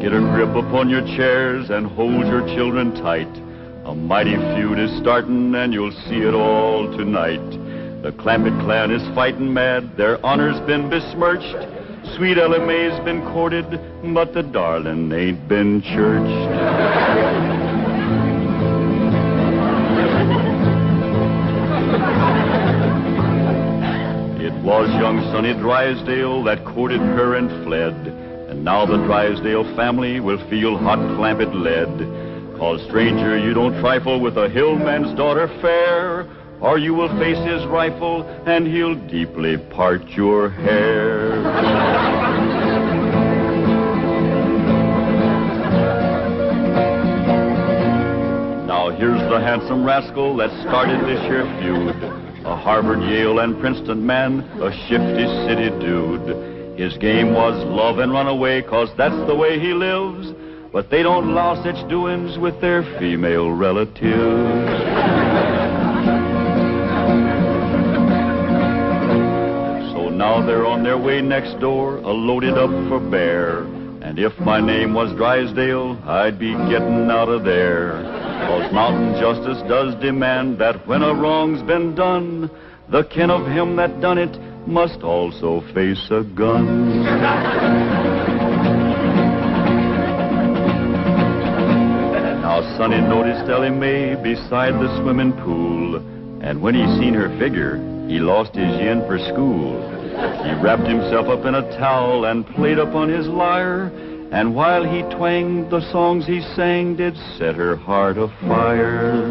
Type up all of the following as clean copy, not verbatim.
Get a grip upon your chairs and hold your children tight. A mighty feud is starting and you'll see it all tonight. The Clampett clan is fighting mad, their honor's been besmirched. Sweet Elly May's been courted, but the darling ain't been churched. It was young Sonny Drysdale that courted her and fled. And now the Drysdale family will feel hot Clampett lead. 'Cause stranger, you don't trifle with a hillman's daughter fair, or you will face his rifle and he'll deeply part your hair. Now here's the handsome rascal that started this here feud. A Harvard, Yale, and Princeton man, a shifty city dude. His game was love and run away, 'cause that's the way he lives. But they don't allow such doings with their female relatives. So now they're on their way next door, loaded up for bear. And if my name was Drysdale, I'd be getting out of there. 'Cause mountain justice does demand that when a wrong's been done, the kin of him that done it must also face a gun. Now Sonny noticed Elly May beside the swimming pool, and when he seen her figure, he lost his yen for school. He wrapped himself up in a towel and played upon his lyre, and while he twanged, the songs he sang did set her heart afire.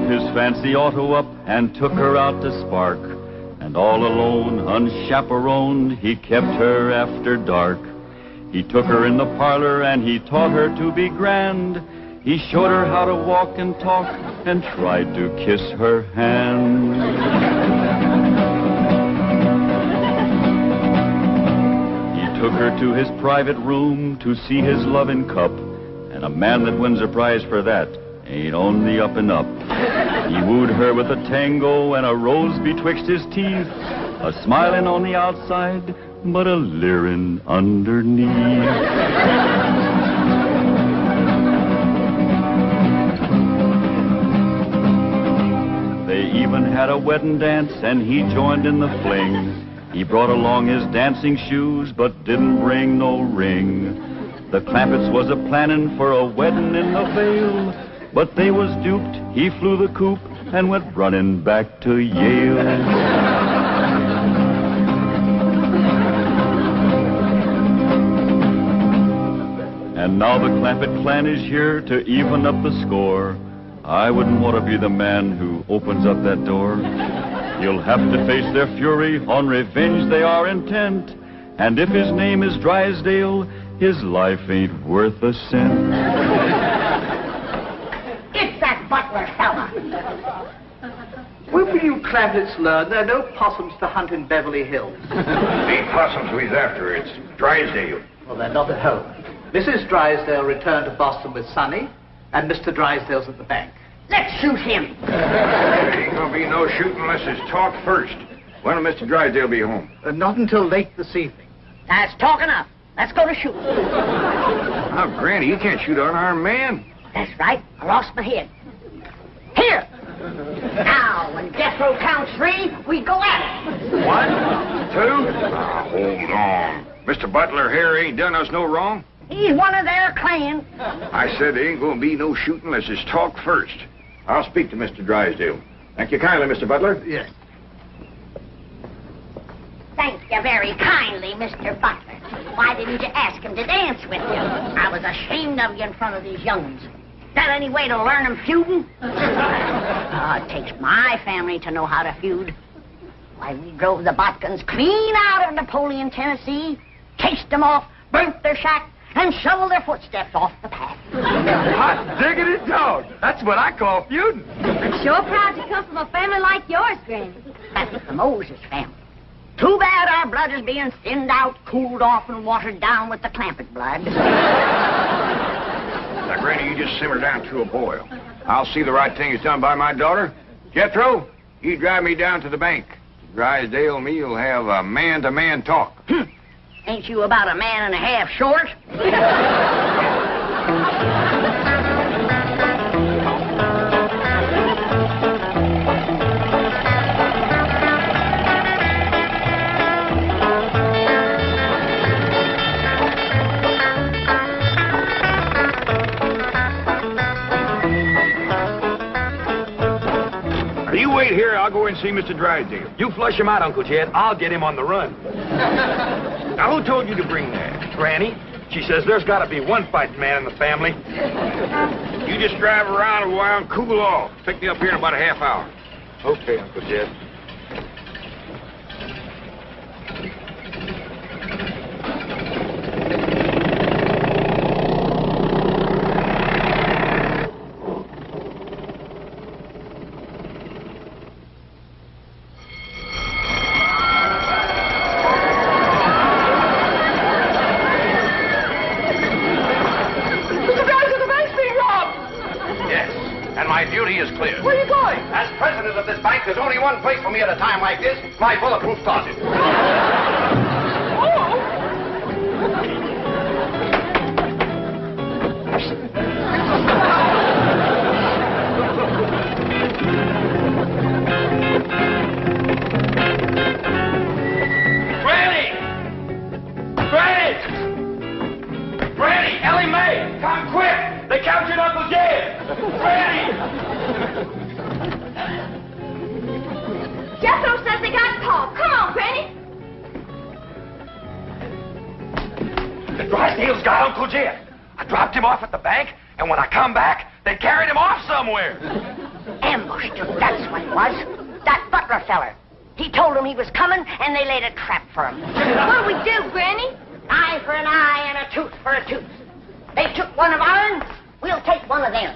His fancy auto up and took her out to spark, and all alone, unchaperoned, he kept her after dark. He took her in the parlor and he taught her to be grand. He showed her how to walk and talk and tried to kiss her hand. He took her to his private room to see his loving cup, and a man that wins a prize for that ain't on the up and up. He wooed her with a tango and a rose betwixt his teeth, a smiling on the outside, but a leering underneath. They even had a wedding dance and he joined in the fling. He brought along his dancing shoes but didn't bring no ring. The Clampetts was a planning for a wedding in the Vale, but they was duped. He flew the coop and went running back to Yale. And now the Clampett clan is here to even up the score. I wouldn't want to be the man who opens up that door. You'll have to face their fury, on revenge they are intent. And if his name is Drysdale, his life ain't worth a cent. Butler fella. When will you Clampetts learn there are no possums to hunt in Beverly Hills? Ain't possums we's after, it's Drysdale. Well, they're not at home. Mrs. Drysdale returned to Boston with Sonny, and Mr. Drysdale's at the bank. Let's shoot him. There ain't gonna be no shooting unless it's talked first. When will Mr. Drysdale be home? Not until late this evening. That's talk enough. Let's go to shoot. Now, Granny, you can't shoot an unarmed man. That's right. I lost my head. Here. Now, when death row counts 3, we go at it. 1, 2. Now, hold on. Mr. Butler here ain't done us no wrong. He's one of their clan. I said there ain't gonna be no shooting unless it's talked first. I'll speak to Mr. Drysdale. Thank you kindly, Mr. Butler. Yes. Thank you very kindly, Mr. Butler. Why didn't you ask him to dance with you? I was ashamed of you in front of these young'uns. That any way to learn them feuding? It takes my family to know how to feud. Why, we drove the Botkins clean out of Napoleon, Tennessee, chased them off, burnt their shack, and shoveled their footsteps off the path. Hot diggity dog. That's what I call feuding. I'm sure proud to come from a family like yours, Granny. That's the Moses family. Too bad our blood is being thinned out, cooled off, and watered down with the Clampett blood. Now, Granny, you just simmer down to a boil. I'll see the right thing is done by my daughter. Jethro, You drive me down to the bank. Drysdale and me'll have a man-to-man talk. Ain't you about a man and a half short? You wait here, I'll go and see Mr. Drysdale. You flush him out, Uncle Jed. I'll get him on the run. Now, who told you to bring that? Granny, she says there's got to be one fighting man in the family. You just drive around a while and cool off. Pick me up here in about a half hour. Okay, Uncle Jed. There's only one place for me at a time like this, my bulletproof closet. Granny! Elly May! Come quick! They captured Uncle Jed! Granny! Jethro says they got Paul. Come on, Granny. The Drysdales got Uncle Jed. I dropped him off at the bank, and when I come back, they carried him off somewhere. Ambushed him, that's what it was. That butler feller. He told them he was coming, and they laid a trap for him. What'll we do, Granny? Eye for an eye and a tooth for a tooth. They took one of ours, we'll take one of them.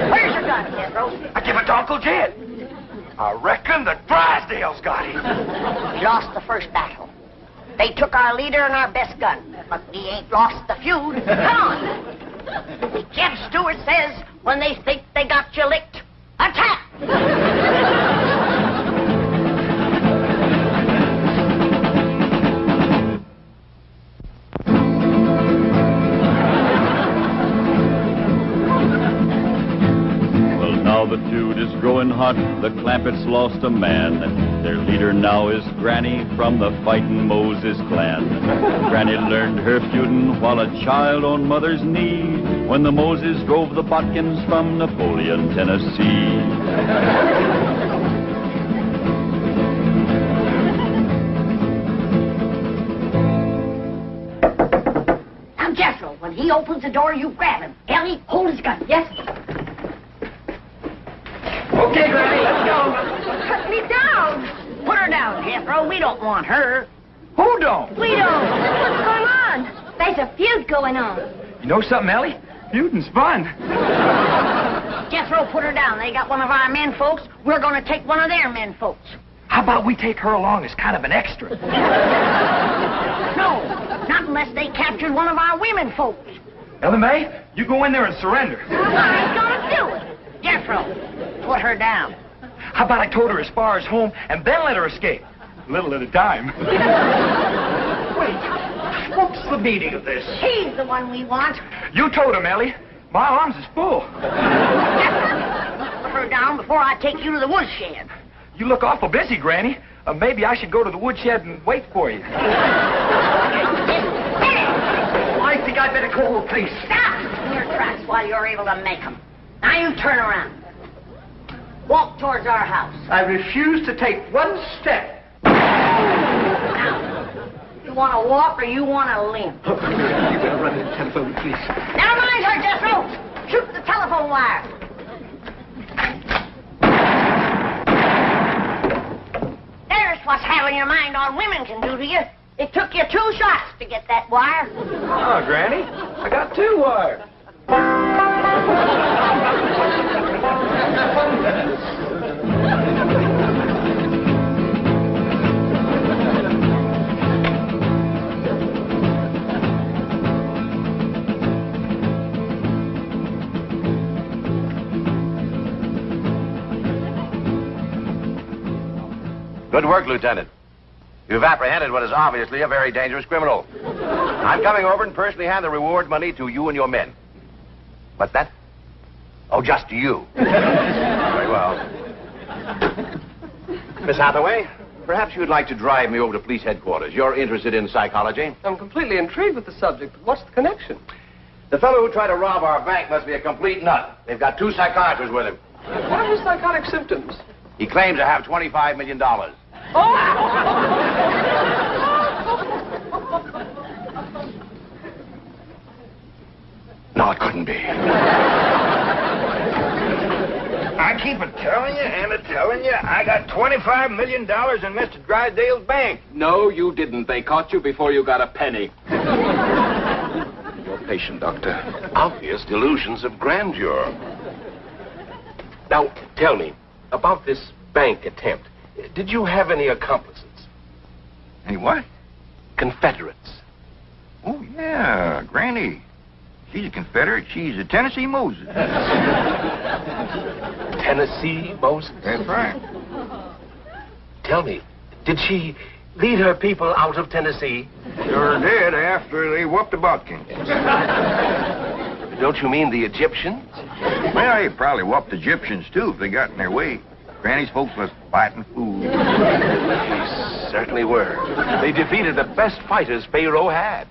Where's your gun, Jethro? I give it to Uncle Jed. I reckon the Drysdales got him. We lost the first battle. They took our leader and our best gun. But we ain't lost the feud. Come on. Jeb Stewart says when they think they got you licked, attack! Now the feud is growing hot, the Clampetts lost a man. Their leader now is Granny from the fightin' Moses clan. Granny learned her feudin' while a child on mother's knee, when the Moses drove the Botkins from Napoleon, Tennessee. Now, Jethro, when he opens the door, you grab him. Ellie, hold his gun. Yes? Okay, Granny, let's go. Cut me down. Put her down, Jethro. We don't want her. Who don't? We don't. What's going on? There's a feud going on. You know something, Ellie? Feuding's fun. Jethro, put her down. They got one of our men folks. We're going to take one of their men folks. How about we take her along as kind of an extra? No, not unless they captured one of our women folks. Elly May, you go in there and surrender. I ain't gonna do it. Jethro, put her down. How about I towed her as far as home and then let her escape? A little at a time. Wait, what's the meaning of this? She's the one we want. You towed him, Ellie. My arms is full. Jethro, put her down before I take you to the woodshed. You look awful busy, Granny. Maybe I should go to the woodshed and wait for you. I think I'd better call the police. Stop in your tracks while you're able to make them. Now you turn around. Walk towards our house. I refuse to take one step. Now, you want to walk or you want to limp? You better run to the telephone, please. Never mind her, Jethro. Shoot the telephone wire. There's what's having your mind on women can do to you. It took you 2 shots to get that wire. Oh, Granny, I got 2 wires. Good work, Lieutenant. You've apprehended what is obviously a very dangerous criminal. I'm coming over and personally hand the reward money to you and your men. What's that? Oh, just to you. Very well. Miss Hathaway, perhaps you'd like to drive me over to police headquarters. You're interested in psychology? I'm completely intrigued with the subject. What's the connection? The fellow who tried to rob our bank must be a complete nut. They've got 2 psychiatrists with him. What are his psychotic symptoms? He claims to have $25 million. No, it couldn't be. I keep telling you and telling you I got $25 million in Mr. Drysdale's bank. No, you didn't. They caught you before you got a penny. You're patient, Doctor. Obvious delusions of grandeur. Now, tell me, about this bank attempt, did you have any accomplices? Any what? Confederates. Oh, yeah, Granny. She's a Confederate. She's a Tennessee Moses. Tennessee Moses? That's right. Tell me, did she lead her people out of Tennessee? Sure did after they whooped the Buckins. Don't you mean the Egyptians? Well, they probably whooped the Egyptians, too, if they got in their way. Granny's folks was fighting fools. They certainly were. They defeated the best fighters Pharaoh had.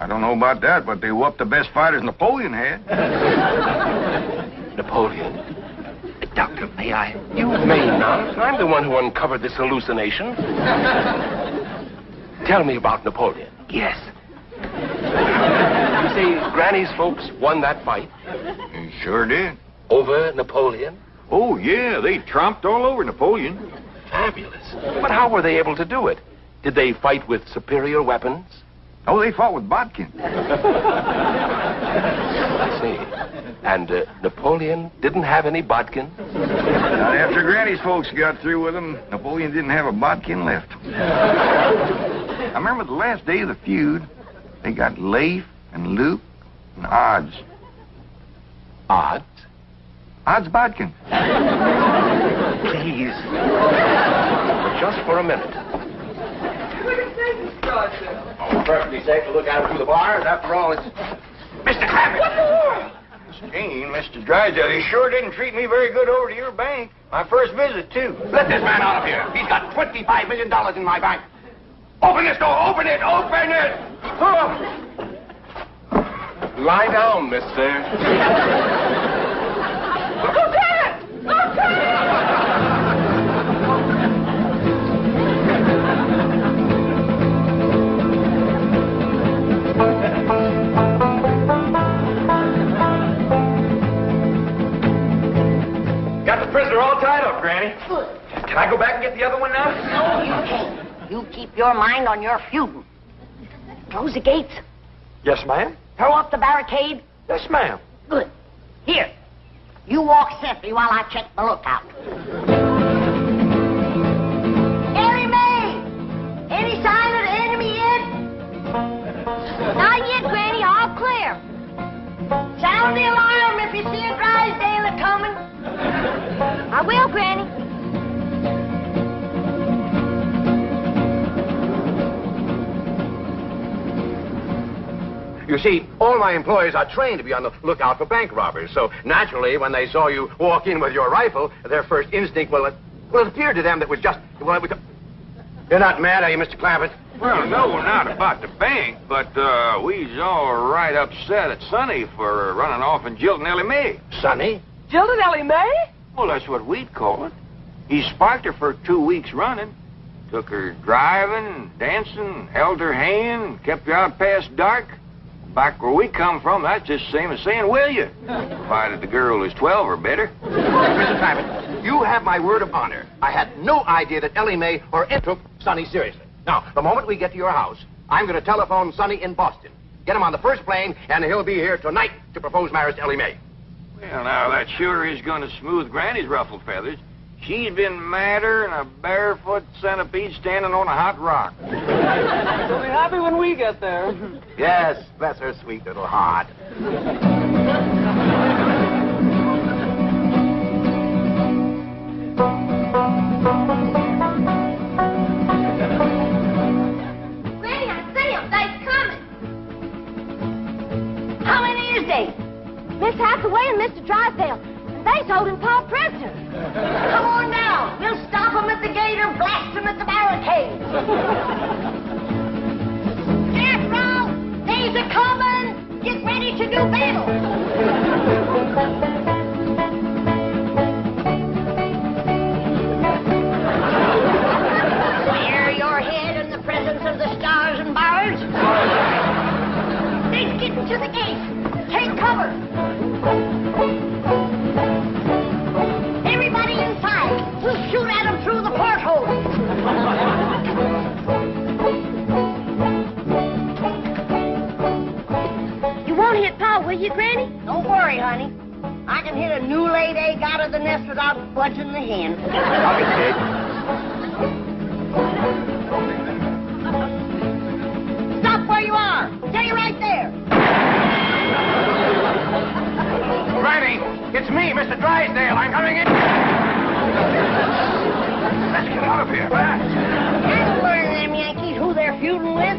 I don't know about that, but they whooped the best fighters Napoleon had. Napoleon? Doctor, may I? You may not. I'm the one who uncovered this hallucination. Tell me about Napoleon. Yes. You say Granny's folks won that fight? They sure did. Over Napoleon? Oh, yeah, they tromped all over Napoleon. Fabulous. But how were they able to do it? Did they fight with superior weapons? Oh, they fought with bodkin. I see. And Napoleon didn't have any bodkin? Not after Granny's folks got through with him, Napoleon didn't have a bodkin left. I remember the last day of the feud, they got Leif and Luke and Odds. Odds? Odds bodkin. Please. Just for a minute. Oh, perfectly safe to look out through the bars. After all, it's... Mr. Clampett! What more? Gene, Mr. Drysdale, he sure didn't treat me very good over to your bank. My first visit, too. Let this man out of here. He's got $25 million in my bank. Open this door. Open it. Open it. Oh. Lie down, mister. Lieutenant! Lieutenant! Got the prisoner all tied up, Granny. Good. Can I go back and get the other one now? No, you can't. You keep your mind on your feuding. Close the gates. Yes, ma'am. Throw up the barricade. Yes, ma'am. Good. Here. You walk sentry while I check the lookout. Elly May! Any sign of the enemy yet? Not yet, Granny. All clear. Sound the alarm if you see a Drysdale coming. I will, Granny. You see, all my employees are trained to be on the lookout for bank robbers. So, naturally, when they saw you walk in with your rifle, their first instinct, it appeared to them that was just... Well, you're not mad, are you, Mr. Clampett? Well, no, not about the bank, but we's all right upset at Sonny for running off and jilting Elly May. Sonny? Jilted Elly May? Well, that's what we'd call it. He sparked her for 2 weeks running. Took her driving, dancing, held her hand, kept her out past dark. Back where we come from, that's just the same as saying, will you? Provided the girl is 12 or better. Mr. Clampett, you have my word of honor. I had no idea that Elly May or it took Sonny seriously. Now, the moment we get to your house, I'm going to telephone Sonny in Boston. Get him on the first plane, and he'll be here tonight to propose marriage to Elly May. Well, now, that sure is going to smooth Granny's ruffled feathers. She's been madder than a barefoot centipede standing on a hot rock. She'll be happy when we get there. Yes, bless her sweet little heart. Miss Hathaway and Mr. Drysdale. They's holding Pa prisoner. Come on now. We'll stop them at the gate or blast them at the barricade. Jethro, they's a-coming. Get ready to do battle. Bare your head in the presence of the stars and bars. They's getting to the gate. Take cover. Everybody inside. We'll shoot at them through the porthole. You won't hit Pa, will you, Granny? Don't worry, honey. I can hit a new-laid egg out of the nest without budging the hen. Copy, Kate. Stop where you are. Stay right there. Granny, it's me, Mr. Drysdale. I'm coming in. Let's get out of here. That'll learn them Yankees who they're feuding with.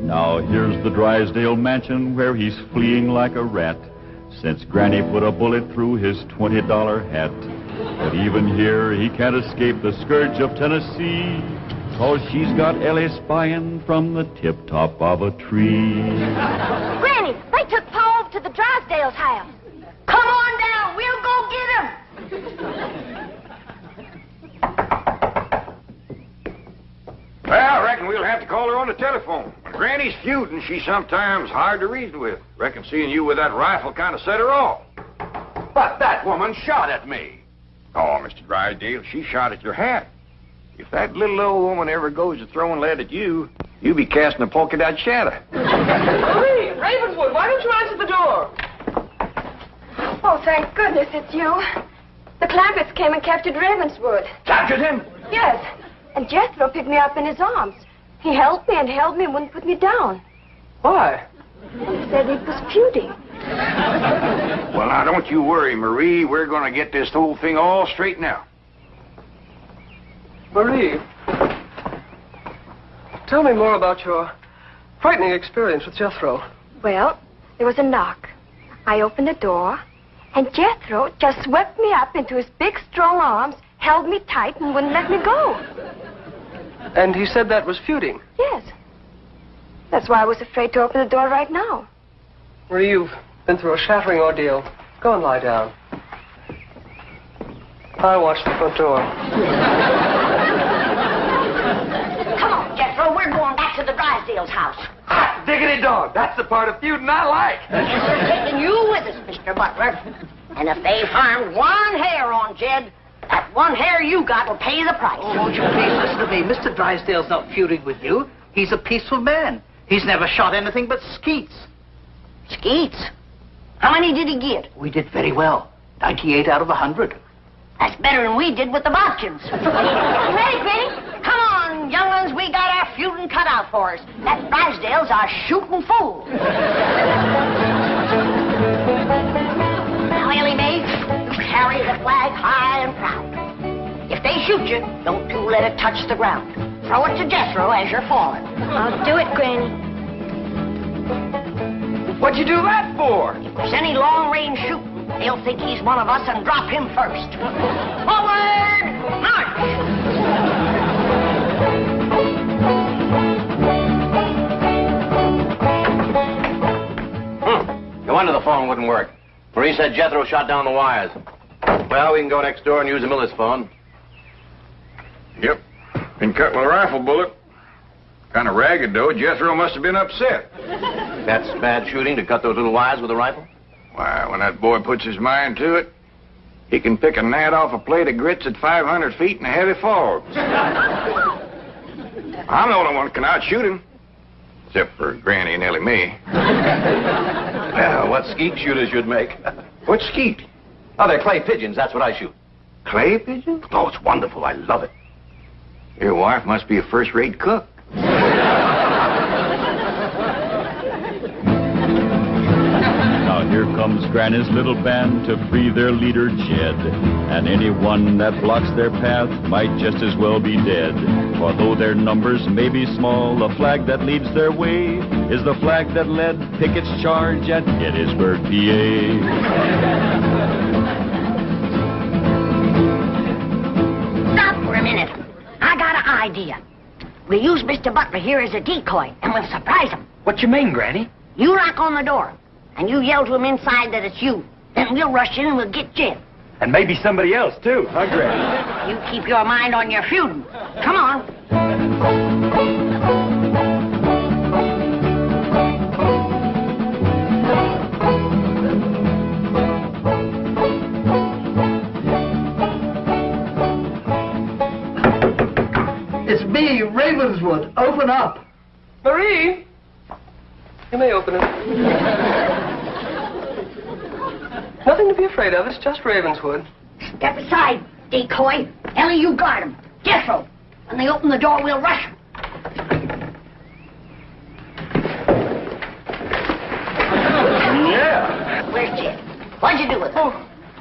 Now here's the Drysdale mansion where he's fleeing like a rat, since Granny put a bullet through his $20 hat. But even here he can't escape the scourge of Tennessee, 'cause she's got Elly spying from the tip-top of a tree. Granny, they took Pa over to the Drysdales' house. Come on down. We'll go get him. Well, I reckon we'll have to call her on the telephone. When Granny's feuding, she's sometimes hard to reason with. Reckon seeing you with that rifle kind of set her off. But that woman shot at me. Oh, Mr. Drysdale, she shot at your hat. If that little old woman ever goes to throwing lead at you, you'll be casting a polka dot shadow. Marie, Ravenswood, why don't you answer the door? Oh, thank goodness it's you. The Clampetts came and captured Ravenswood. Captured him? Yes, and Jethro picked me up in his arms. He held me and wouldn't put me down. Why? He said he was feuding. Well, now, don't you worry, Marie. We're going to get this whole thing all straightened out. Marie, tell me more about your frightening experience with Jethro. Well, there was a knock. I opened the door, and Jethro just swept me up into his big, strong arms, held me tight, and wouldn't let me go. And he said that was feuding. Yes. That's why I was afraid to open the door right now. Marie, you've been through a shattering ordeal. Go and lie down. I'll watch the front door. Come on, Jethro. We're going back to the Drysdales' house. Hot diggity dog. That's the part of feuding I like. Yes, we're taking you with us, Mr. Butler. And if they've harmed one hair on Jed, that one hair you got will pay the price. Oh, won't you please listen to me? Mr. Drysdale's not feuding with you. He's a peaceful man. He's never shot anything but skeets. Skeets? How many did he get? We did very well. 98 out of 100. That's better than we did with the Bodkins. Ready, Granny? Come on, young ones. We got our feuding cut out for us. That Drysdale's our shooting fool. Now, Elly May, you carry the flag high and proud. If they shoot you, don't you let it touch the ground. Throw it to Jethro as you're falling. I'll do it, Granny. What'd you do that for? If there's any long-range shooting, they'll think he's one of us and drop him first. Forward! March! No wonder the phone wouldn't work. Marie said Jethro shot down the wires. Well, we can go next door and use the miller's phone. Yep. Been cut with a rifle bullet. Kind of ragged, though. Jethro must have been upset. That's bad shooting, to cut those little wires with a rifle? Why, when that boy puts his mind to it, he can pick a gnat off a plate of grits at 500 feet in a heavy fog. I'm the only one who can outshoot him. Except for Granny and Elly May. Well, what skeet shooters you'd make. What skeet? Oh, they're clay pigeons. That's what I shoot. Clay pigeon? Oh, it's wonderful. I love it. Your wife must be a first-rate cook. Now Now here comes Granny's little band to free their leader, Jed. And anyone that blocks their path might just as well be dead. For though their numbers may be small, the flag that leads their way is the flag that led Pickett's charge at Gettysburg, PA. A minute. I got an idea. We use Mr. Butler here as a decoy, and we'll surprise him. What you mean, Granny? You knock on the door, and you yell to him inside that it's you. Then we'll rush in and we'll get Jed. And maybe somebody else, too, huh, Granny? You keep your mind on your feuding. Come on. It's me, Ravenswood. Open up. Marie! You may open it. Nothing to be afraid of. It's just Ravenswood. Step aside, decoy. Ellie, you guard him. Jethro. When they open the door, we'll rush him. Yeah. Where's Jed? What'd you do with him?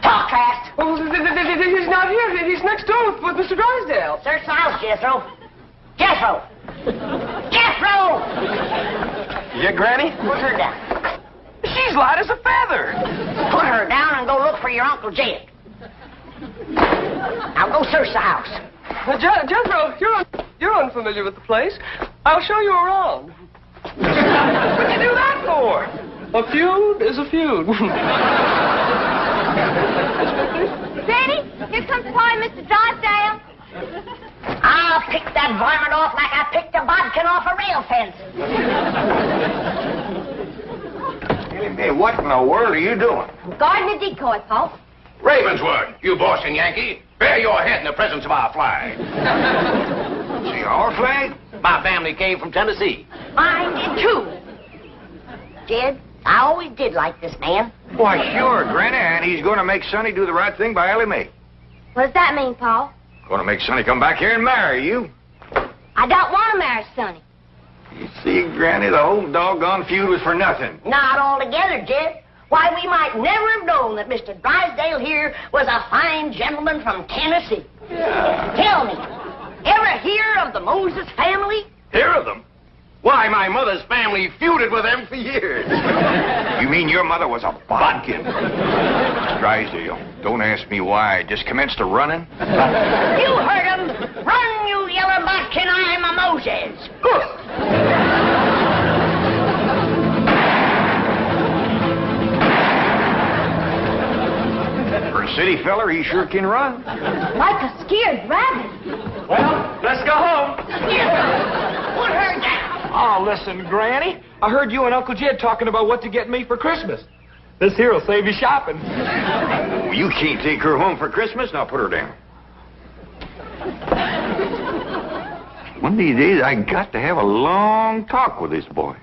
Talk fast. Oh, he's not here. He's next door with Mr. Drysdale. Search the house, Jethro. Jethro! Jethro! Yeah, Granny? Put her down. She's light as a feather. Put her down and go look for your Uncle Jed. Now go search the house. Jethro, you're unfamiliar with the place. I'll show you around. What'd you do that for? A feud is a feud. Granny, here comes Pa and Mr. Drysdale. I'll pick that varmint off like I picked a bodkin off a rail fence. Elly May, what in the world are you doing? Guarding the decoy, Pa. Ravenswood, you Boston Yankee, bear your head in the presence of our flag. See, our flag? My family came from Tennessee. Mine did too. Jed, I always did like this man. Why, sure, Granny, and he's going to make Sonny do the right thing by Elly May. What does that mean, Pa? Going to make Sonny come back here and marry you. I don't want to marry Sonny. You see, Granny, the whole doggone feud was for nothing. Not altogether, Jed. Why, we might never have known that Mr. Drysdale here was a fine gentleman from Tennessee. Yeah. Tell me, ever hear of the Moses family? Hear of them? Why, my mother's family feuded with them for years. You mean your mother was a bodkin? Drysdale, don't ask me why. I just commenced a running. You heard him. Run, you yellow bodkin, I'm a Moses. For a city feller, he sure can run. Like a scared rabbit. Well, let's go home. Put her down. Oh, listen, Granny. I heard you and Uncle Jed talking about what to get me for Christmas. This here will save you shopping. Oh, you can't take her home for Christmas. Now put her down. One of these days, I got to have a long talk with this boy.